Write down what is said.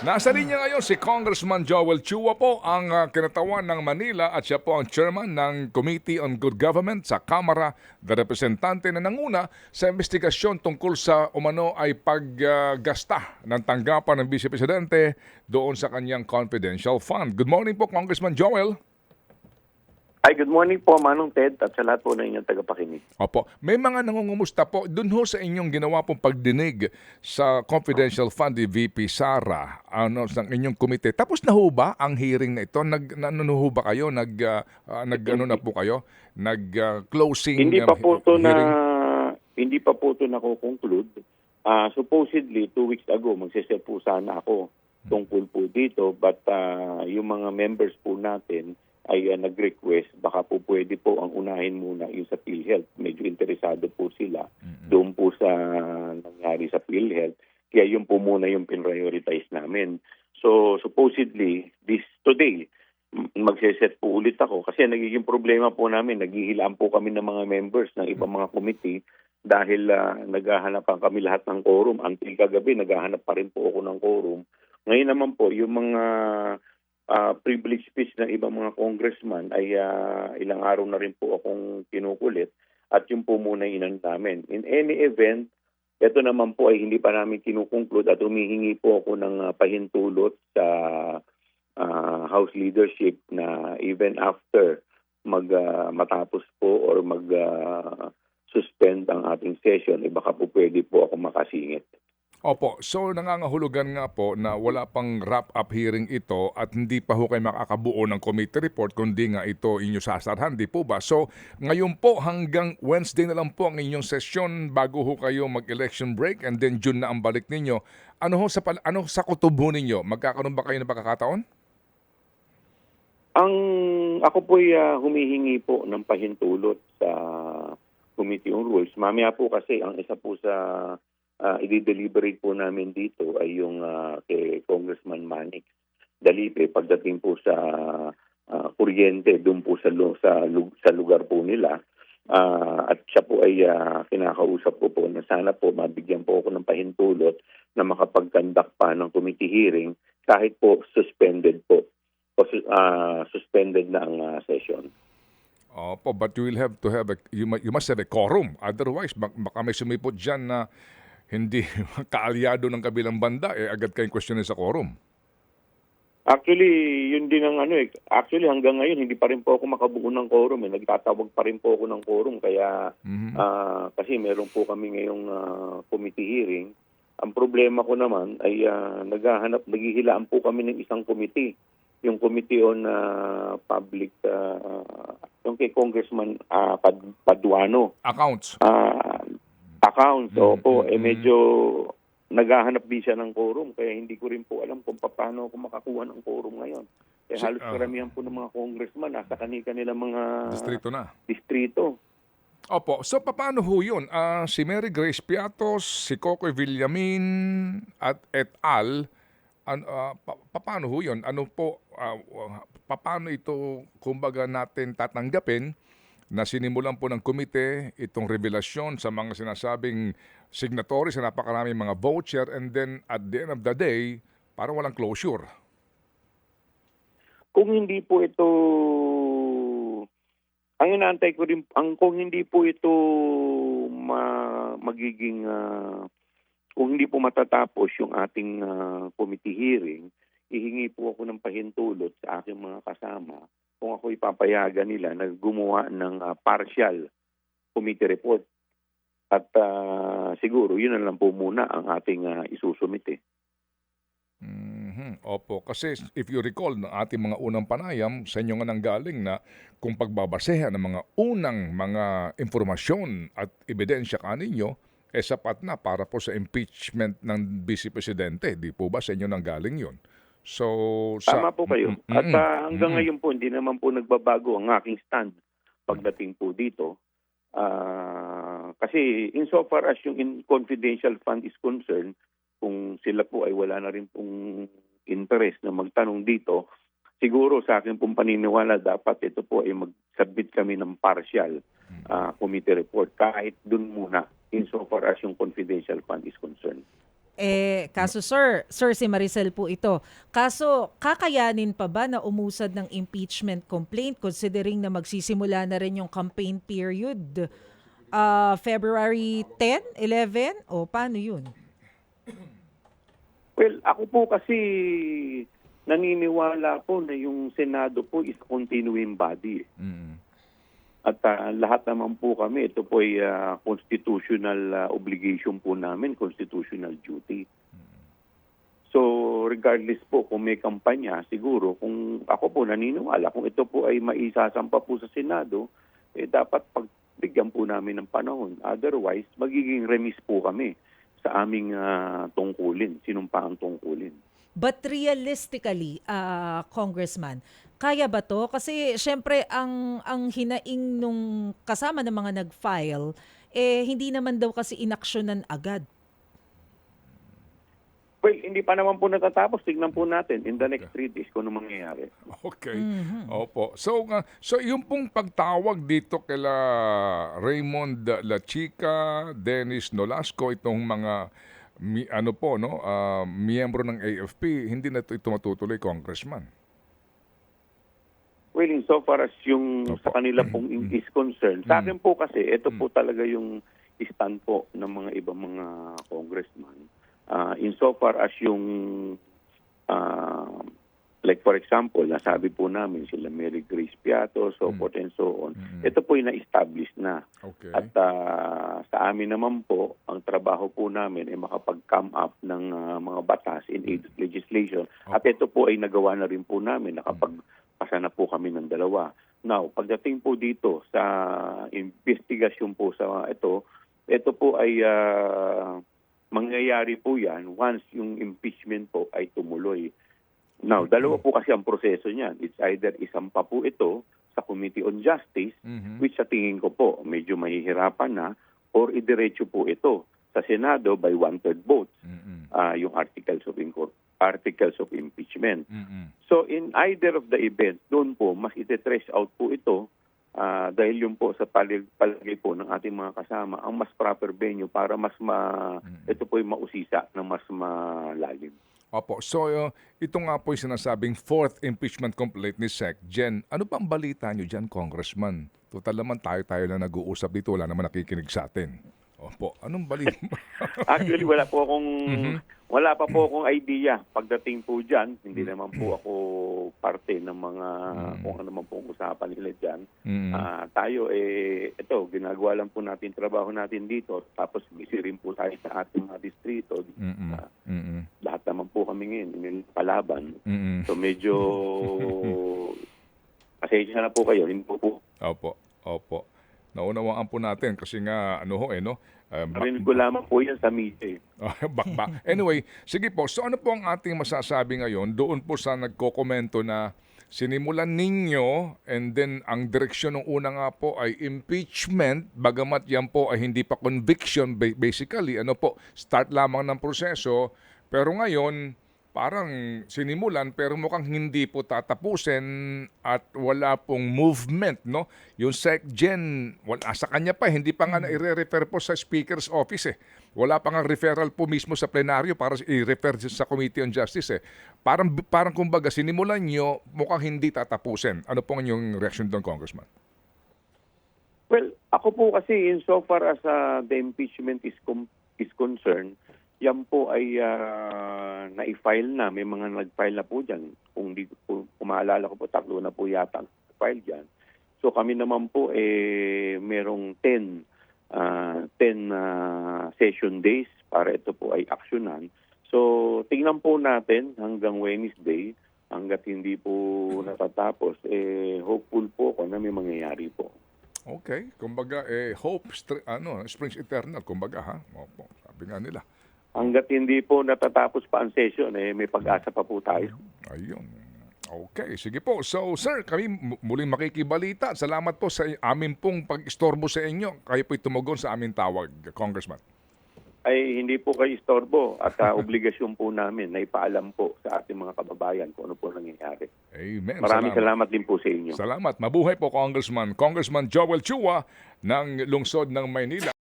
Nasa linya ngayon si Congressman Joel Chua po, ang kinatawan ng Manila at siya po ang chairman ng Committee on Good Government sa Kamara de Representante na nanguna sa investigasyon tungkol sa umano ay paggasta ng tanggapan ng Vice Presidente doon sa kanyang confidential fund. Good morning po, Congressman Joel. Hi, good morning po, Manong Ted, at sa lahat po ng inyong tagapakinig. Opo, may mga nangungumusta po dun ho sa inyong ginawa pong pagdinig sa confidential fund ni VP Sara ng inyong komite. Tapos na ho ba ang hearing na ito? Ano ho ba kayo? Ano na po kayo? Closing Hindi pa po ito hearing? hindi pa po ito nako-conclude. Supposedly 2 weeks ago magse-set po sana ako tungkol po dito, but yung mga members po natin ay nag-request baka po pwede po ang unahin muna yung sa PhilHealth. Medyo interesado po sila doon po sa nangyari sa PhilHealth. Kaya yun po muna yung prioritize namin. So supposedly today magse-set po ulit ako kasi nagiging problema po namin, naghihilaan po kami ng mga members ng ibang mga committee dahil naghahanapan kami lahat ng quorum. Until kagabi naghahanap pa rin po ako ng quorum. Ngayon naman po yung mga privilege speech ng ibang mga congressman ay ilang araw na rin po akong kinukulit at yung po muna inan namin. In any event, ito naman po ay hindi pa namin kinukonclude at humihingi po ako ng pahintulot sa House leadership na even after matapos po or suspend ang ating session, baka po pwede po ako makasingit. Opo, so nangangahulugan nga po na wala pang wrap-up hearing ito at hindi pa ho kayo makakabuo ng committee report kundi nga ito inyo sasarhan, di po ba? So ngayon po hanggang Wednesday na lang po ang inyong session bago ho kayo mag-election break and then June na ang balik ninyo. Ano sa kutubo ninyo? Magkakaroon ba kayo ng pagkakataon? Ako po'y humihingi po ng pahintulot sa Committee on Rules. Mamaya po kasi ang isa po sa i-deliberate po namin dito ay yung kay Congressman Manix Dalipe pagdating po sa kuryente doon po sa lugar po nila. At siya po ay kinakausap ko po na sana po mabigyan po ako ng pahintulot na makapag-conduct pa ng committee hearing kahit po suspended po o suspended na ang session. Opo, but you will have to have you must have a quorum. Otherwise, baka may sumipot dyan na hindi kaalyado ng kabilang banda, agad kayong questionin sa quorum. Actually, yun din ang Actually, hanggang ngayon, hindi pa rin po ako makabuo ng quorum. Nagtatawag pa rin po ako ng quorum. Kaya, kasi meron po kami ngayong committee hearing. Ang problema ko naman ay naghihilaan po kami ng isang committee. Yung Committee on Public, yung kay Congressman Paduano. Accounts. Accounts, opo. Medyo naghahanap din siya ng quorum. Kaya hindi ko rin po alam kung paano ako makakuha ng quorum ngayon. Kaya halos karamihan po ng mga congressman nasa kanila mga distrito. Opo. So, paano ho yun? Si Mary Grace Piatos, si Cocoy Villamin, at et al., paano ho yun? Paano ito, kumbaga natin tatanggapin na sinimulan po ng komite itong revelasyon sa mga sinasabing signatories sa napakaraming mga voucher and then at the end of the day, parang walang closure? Kung hindi po ito, ang inaantay ko rin, kung hindi po ito magiging, kung hindi po matatapos yung ating committee hearing, hihingi po ako ng pahintulot sa aking mga kasama kung ako ipapayagan nila na gumawa ng partial committee report. At siguro yun na lang po muna ang ating isusumite. Opo, kasi if you recall ng ating mga unang panayam, sa inyo nga nanggaling na kung pagbabasehan ng mga unang mga informasyon at ebidensya kaninyo, sapat na para po sa impeachment ng Vice Presidente. Di po ba sa inyo nanggaling yun? So, tama po kayo. At hanggang ngayon po, hindi naman po nagbabago ang aking stand pagdating po dito. Kasi insofar as yung confidential fund is concerned, kung sila po ay wala na rin pong interest na magtanong dito, siguro sa akin pong paniniwala, dapat ito po ay mag-submit kami ng partial committee report kahit dun muna insofar as yung confidential fund is concerned. Kaso sir, si Maricel po ito. Kaso kakayanin pa ba na umusad ng impeachment complaint considering na magsisimula na rin yung campaign period? February 10, 11? O paano yun? Well, ako po kasi naniniwala po na yung Senado po is continuing body. At lahat naman po kami, ito po ay constitutional obligation po namin, constitutional duty. So regardless po kung may kampanya, siguro kung ako po naniniwala, kung ito po ay maisasampa po sa Senado, dapat pagbigyan po namin ng panahon. Otherwise, magiging remis po kami sa aming tungkulin, sinumpaang tungkulin. But realistically, Congressman, kaya ba to? Kasi syempre ang hinaing nung kasama ng mga nag-file, hindi naman daw kasi inaksyonan agad. Well, hindi pa naman po natatapos. Tignan po natin in the next 3 days kung ano mangyayari. Okay. Opo. So yung pong pagtawag dito kila Raymond La Chica, Dennis Nolasco, itong mga miyembro ng AFP, hindi na ito matutuloy, Congressman. Well, in so far as yung sa kanila pong is concerned, sa akin po kasi, ito po talaga yung stand po ng mga ibang mga congressman. In so far as yung, like for example, nasabi po namin sila Mary Grace Piato, so forth and so on. Ito po yung na-establish na. Okay. At sa amin naman po, ang trabaho po namin ay makapag-come up ng mga batas in aid of legislation. At ito po ay nagawa na rin po namin, nakapagpasa na po kami ng 2. Now, pagdating po dito sa investigasyon po sa ito po ay mangyayari po yan once yung impeachment po ay tumuloy. Now, 2 po kasi ang proseso niyan. It's either isampa po ito sa Committee on Justice, which sa tingin ko po medyo mahihirapan na, or idiretso po ito sa Senado by 1/3 votes, yung articles of impeachment. So in either of the events, doon po mas ite-trace out po ito dahil yun po sa palagay po ng ating mga kasama ang mas proper venue para ito po yung mausisa ng mas malalim. Opo. So ito nga po yung sinasabing 4th impeachment complaint ni Sec. Jen, ano pa ang balita nyo dyan, Congressman? Total naman tayo na nag-uusap dito, wala naman nakikinig sa atin. Opo, anong balita? Actually, wala pa po akong idea pagdating po dyan. Hindi naman po ako parte ng mga kung ano man pong usapan nila dyan. Tayo, ito, ginagawa lang po natin trabaho natin dito. Tapos busy rin po tayo sa ating mga distrito. Lahat naman po kami ngayon, may palaban. So medyo pasensya na po kayo. Hindi po. Opo. Naunawaan po natin kasi nga Narinig ko lamang po yan sa media. Bakbak. Anyway, sige po. So ano po ang ating masasabi ngayon doon po sa nagkokomento na sinimulan ninyo and then ang direksyon ng una nga po ay impeachment, bagamat yan po ay hindi pa conviction basically, start lamang ng proseso, pero ngayon parang sinimulan pero mukhang hindi po tatapusin at wala pong movement, no? Yung SecGen, wala sa kanya pa, hindi pa nga na-refer po sa Speaker's Office Wala pa nga referral po mismo sa plenaryo para i-refer sa Committee on Justice Parang kumbaga sinimulan nyo, mukhang hindi tatapusin. Ano pong inyong reaction doon, Congressman? Well, ako po kasi in so far as the impeachment is concerned, yan po ay na-file na. May mga nag-file na po dyan. Kung maalala ko po, 3 na po yata nag-file dyan. So kami naman po merong 10 session days para ito po ay aksyonan. So tingnan po natin hanggang Wednesday, hanggat hindi po natatapos, hopeful po ako na may mangyayari po. Okay. Kumbaga, hope springs eternal. Kumbaga, ha? Opo. Sabi nga nila. Hanggat hindi po natatapos pa ang session, may pag-asa pa po tayo. Ayun. Okay, sige po. So, sir, kami muling makikibalita. Salamat po sa amin pong pag-istorbo sa inyo. Kayo po'y tumugon sa aming tawag, Congressman. Ay hindi po kayo istorbo at obligasyon po namin na ipaalam po sa ating mga kababayan kung ano po nangyayari. Amen. Maraming salamat din po sa inyo. Salamat. Mabuhay po, Congressman. Congressman Joel Chua ng lungsod ng Maynila.